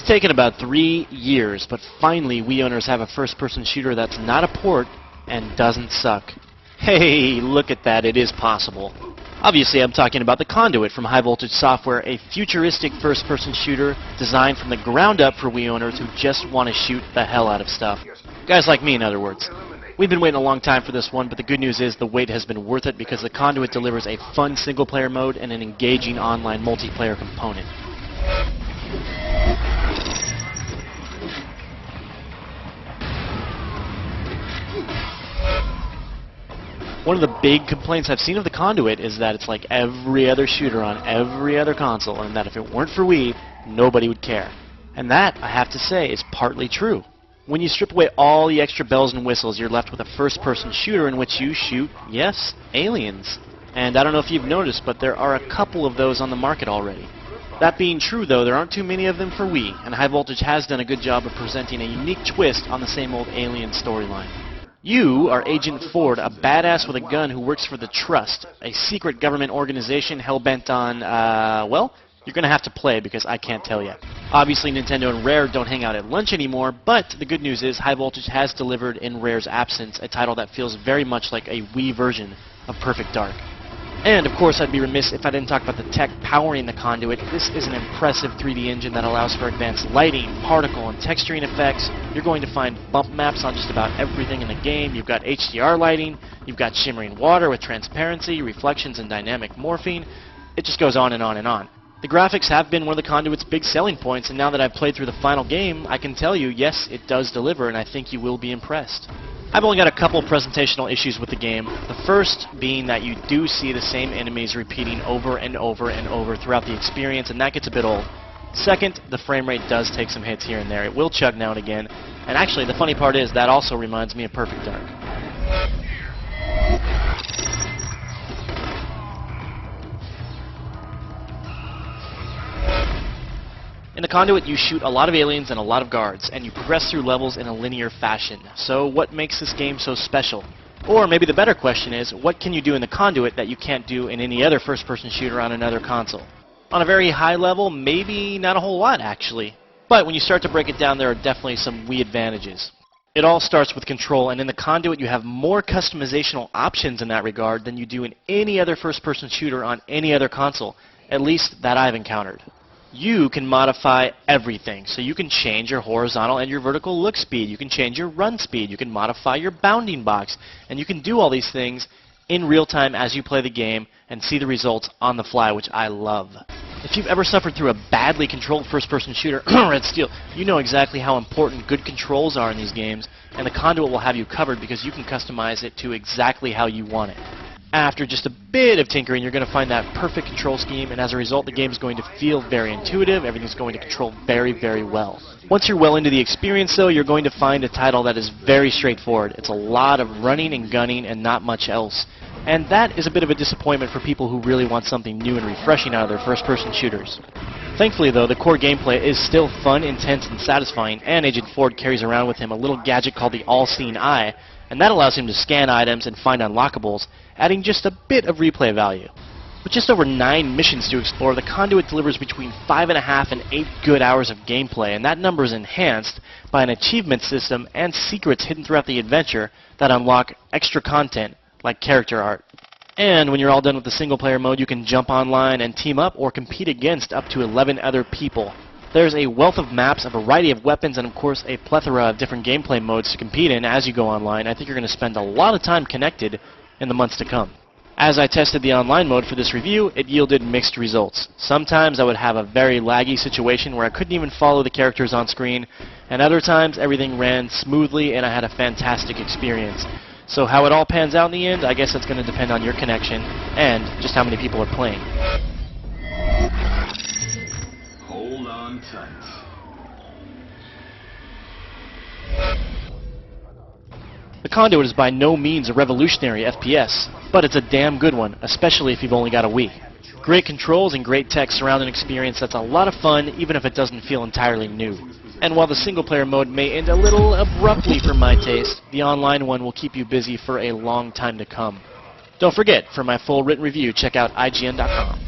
taken about 3 years, but finally Wii owners have a first-person shooter that's not a port and doesn't suck. Hey, look at that, it is possible. Obviously, I'm talking about the Conduit from High Voltage Software, a futuristic first-person shooter designed from the ground up for Wii owners who just want to shoot the hell out of stuff. Guys like me, in other words. We've been waiting a long time for this one, but the good news is the wait has been worth it because the Conduit delivers a fun single-player mode and an engaging online multiplayer component. One of the big complaints I've seen of the Conduit is that it's like every other shooter on every other console, and that if it weren't for Wii, nobody would care. And that, I have to say, is partly true. When you strip away all the extra bells and whistles, you're left with a first-person shooter in which you shoot, yes, aliens. And I don't know if you've noticed, but there are a couple of those on the market already. That being true, though, there aren't too many of them for Wii, and High Voltage has done a good job of presenting a unique twist on the same old alien storyline. You are Agent Ford, a badass with a gun who works for the Trust, a secret government organization hell-bent on, well, you're going to have to play because I can't tell you. Obviously, Nintendo and Rare don't hang out at lunch anymore, but the good news is High Voltage has delivered in Rare's absence a title that feels very much like a Wii version of Perfect Dark. And, of course, I'd be remiss if I didn't talk about the tech powering the Conduit. This is an impressive 3D engine that allows for advanced lighting, particle, and texturing effects. You're going to find bump maps on just about everything in the game. You've got HDR lighting, you've got shimmering water with transparency, reflections, and dynamic morphing. It just goes on and on and on. The graphics have been one of the Conduit's big selling points, and now that I've played through the final game, I can tell you, yes, it does deliver, and I think you will be impressed. I've only got a couple presentational issues with the game, the first being that you do see the same enemies repeating over and over and over throughout the experience, and that gets a bit old. Second, the frame rate does take some hits here and there. It will chug now and again, and actually the funny part is that also reminds me of Perfect Dark. In the Conduit, you shoot a lot of aliens and a lot of guards, and you progress through levels in a linear fashion. So what makes this game so special? Or maybe the better question is, what can you do in the Conduit that you can't do in any other first-person shooter on another console? On a very high level, maybe not a whole lot, actually. But when you start to break it down, there are definitely some Wii advantages. It all starts with control, and in the Conduit you have more customizational options in that regard than you do in any other first-person shooter on any other console, at least that I've encountered. You can modify everything, so you can change your horizontal and your vertical look speed, you can change your run speed, you can modify your bounding box, and you can do all these things in real time as you play the game and see the results on the fly, which I love. If you've ever suffered through a badly controlled first-person shooter, Red Steel, you know exactly how important good controls are in these games, and the Conduit will have you covered because you can customize it to exactly how you want it. After just a bit of tinkering, you're going to find that perfect control scheme, and as a result, the game is going to feel very intuitive. Everything's going to control very, very well. Once you're well into the experience, though, you're going to find a title that is very straightforward. It's a lot of running and gunning and not much else. And that is a bit of a disappointment for people who really want something new and refreshing out of their first-person shooters. Thankfully, though, the core gameplay is still fun, intense, and satisfying, and Agent Ford carries around with him a little gadget called the All-Seeing Eye, and that allows him to scan items and find unlockables, adding just a bit of replay value. With just over 9 missions to explore, the Conduit delivers between 5.5 and 8 good hours of gameplay, and that number is enhanced by an achievement system and secrets hidden throughout the adventure that unlock extra content, like character art. And when you're all done with the single-player mode, you can jump online and team up or compete against up to 11 other people. There's a wealth of maps, a variety of weapons, and of course a plethora of different gameplay modes to compete in as you go online. I think you're going to spend a lot of time connected in the months to come. As I tested the online mode for this review, it yielded mixed results. Sometimes I would have a very laggy situation where I couldn't even follow the characters on screen, and other times everything ran smoothly and I had a fantastic experience. So how it all pans out in the end, I guess that's going to depend on your connection and just how many people are playing. Hold on tight. The Conduit is by no means a revolutionary FPS, but it's a damn good one, especially if you've only got a Wii. Great controls and great tech surround an experience that's a lot of fun, even if it doesn't feel entirely new. And while the single-player mode may end a little abruptly for my taste, the online one will keep you busy for a long time to come. Don't forget, for my full written review, check out IGN.com.